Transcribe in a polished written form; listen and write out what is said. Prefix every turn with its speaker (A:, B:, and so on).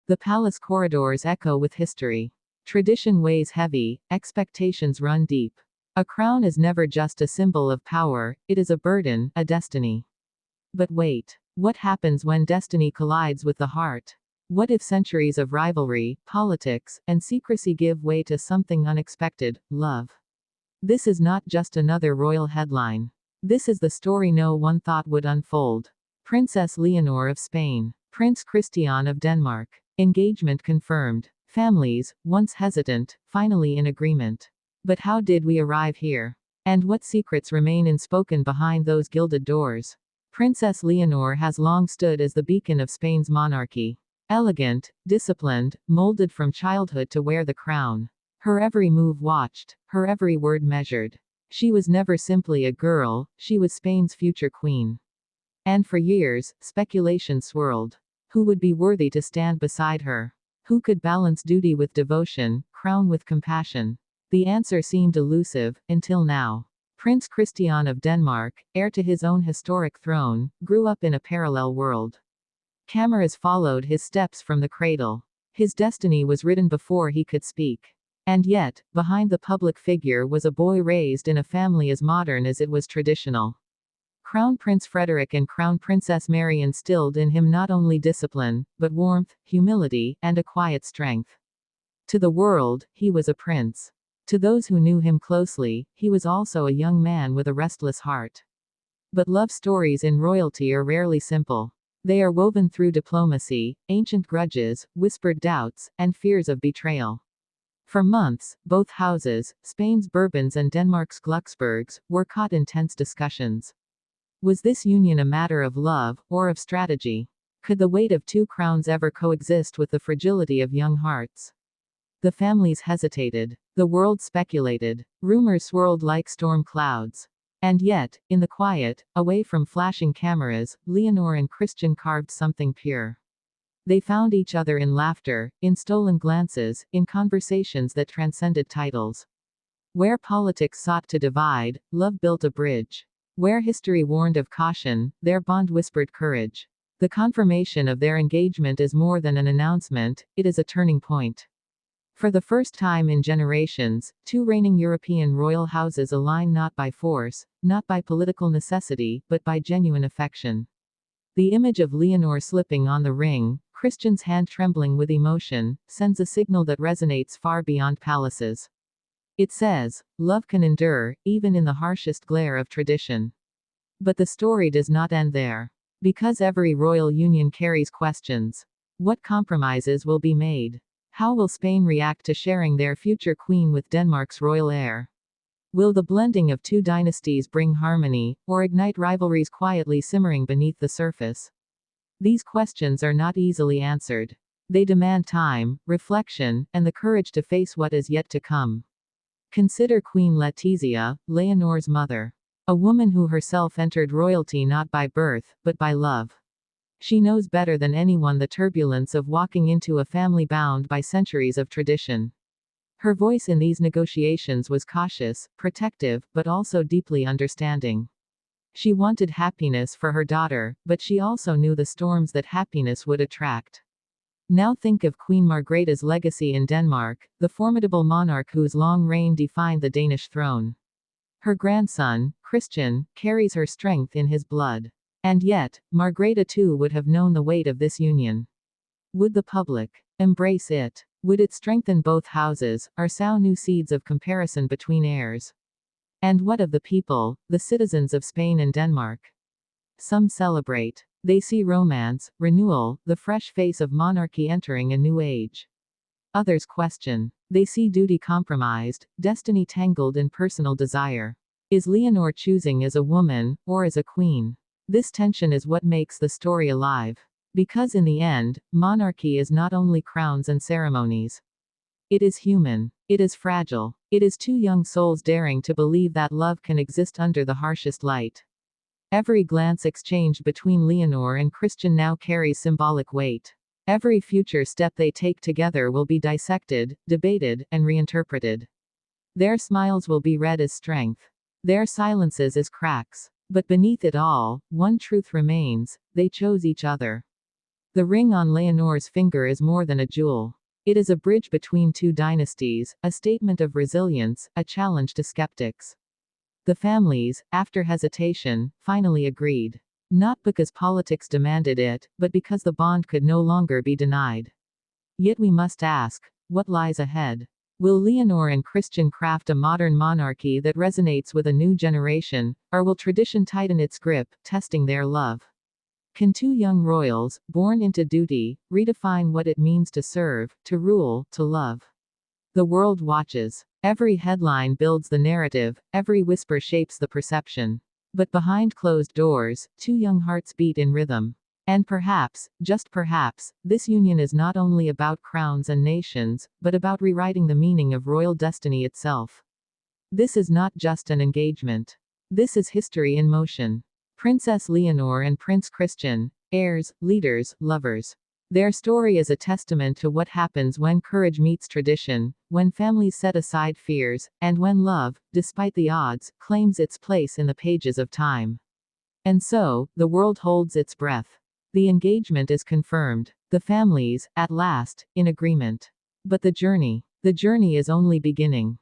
A: The palace corridors echo with history. Tradition weighs heavy, expectations run deep. A crown is never just a symbol of power, it is a burden, a destiny. But wait. What happens when destiny collides with the heart? What if centuries of rivalry, politics, and secrecy give way to something unexpected, love? This is not just another royal headline. This is the story no one thought would unfold. Princess Leonor of Spain. Prince Christian of Denmark. Engagement confirmed. Families, once hesitant, finally in agreement. But how did we arrive here? And what secrets remain unspoken behind those gilded doors? Princess Leonor has long stood as the beacon of Spain's monarchy. Elegant, disciplined, molded from childhood to wear the crown. Her every move watched, her every word measured. She was never simply a girl, she was Spain's future queen. And for years, speculation swirled. Who would be worthy to stand beside her? Who could balance duty with devotion, crown with compassion? The answer seemed elusive, until now. Prince Christian of Denmark, heir to his own historic throne, grew up in a parallel world. Cameras followed his steps from the cradle. His destiny was written before he could speak. And yet, behind the public figure was a boy raised in a family as modern as it was traditional. Crown Prince Frederick and Crown Princess Mary instilled in him not only discipline, but warmth, humility, and a quiet strength. To the world, he was a prince. To those who knew him closely, he was also a young man with a restless heart. But love stories in royalty are rarely simple. They are woven through diplomacy, ancient grudges, whispered doubts, and fears of betrayal. For months, both houses, Spain's Bourbons and Denmark's Glucksburgs, were caught in tense discussions. Was this union a matter of love, or of strategy? Could the weight of two crowns ever coexist with the fragility of young hearts? The families hesitated. The world speculated. Rumors swirled like storm clouds. And yet, in the quiet, away from flashing cameras, Leonor and Christian carved something pure. They found each other in laughter, in stolen glances, in conversations that transcended titles. Where politics sought to divide, love built a bridge. Where history warned of caution, their bond whispered courage. The confirmation of their engagement is more than an announcement, it is a turning point. For the first time in generations, two reigning European royal houses align not by force, not by political necessity, but by genuine affection. The image of Leonor slipping on the ring, Christian's hand trembling with emotion, sends a signal that resonates far beyond palaces. It says, love can endure, even in the harshest glare of tradition. But the story does not end there. Because every royal union carries questions. What compromises will be made? How will Spain react to sharing their future queen with Denmark's royal heir? Will the blending of two dynasties bring harmony, or ignite rivalries quietly simmering beneath the surface? These questions are not easily answered. They demand time, reflection, and the courage to face what is yet to come. Consider Queen Letizia, Leonor's mother. A woman who herself entered royalty not by birth, but by love. She knows better than anyone the turbulence of walking into a family bound by centuries of tradition. Her voice in these negotiations was cautious, protective, but also deeply understanding. She wanted happiness for her daughter, but she also knew the storms that happiness would attract. Now think of Queen Margrethe's legacy in Denmark, the formidable monarch whose long reign defined the Danish throne. Her grandson, Christian, carries her strength in his blood. And yet, Margrethe too would have known the weight of this union. Would the public embrace it? Would it strengthen both houses, or sow new seeds of comparison between heirs? And what of the people, the citizens of Spain and Denmark? Some celebrate. They see romance, renewal, the fresh face of monarchy entering a new age. Others question. They see duty compromised, destiny tangled in personal desire. Is Leonor choosing as a woman, or as a queen? This tension is what makes the story alive. Because in the end, monarchy is not only crowns and ceremonies. It is human. It is fragile. It is two young souls daring to believe that love can exist under the harshest light. Every glance exchanged between Leonor and Christian now carries symbolic weight. Every future step they take together will be dissected, debated, and reinterpreted. Their smiles will be read as strength. Their silences as cracks. But beneath it all, one truth remains: they chose each other. The ring on Leonor's finger is more than a jewel. It is a bridge between two dynasties, a statement of resilience, a challenge to skeptics. The families, after hesitation, finally agreed. Not because politics demanded it, but because the bond could no longer be denied. Yet we must ask, what lies ahead? Will Leonor and Christian craft a modern monarchy that resonates with a new generation, or will tradition tighten its grip, testing their love? Can two young royals, born into duty, redefine what it means to serve, to rule, to love? The world watches. Every headline builds the narrative, every whisper shapes the perception. But behind closed doors, two young hearts beat in rhythm. And perhaps, just perhaps, this union is not only about crowns and nations, but about rewriting the meaning of royal destiny itself. This is not just an engagement. This is history in motion. Princess Leonor and Prince Christian, heirs, leaders, lovers. Their story is a testament to what happens when courage meets tradition, when families set aside fears, and when love, despite the odds, claims its place in the pages of time. And so, the world holds its breath. The engagement is confirmed. The families, at last, in agreement. But the journey is only beginning.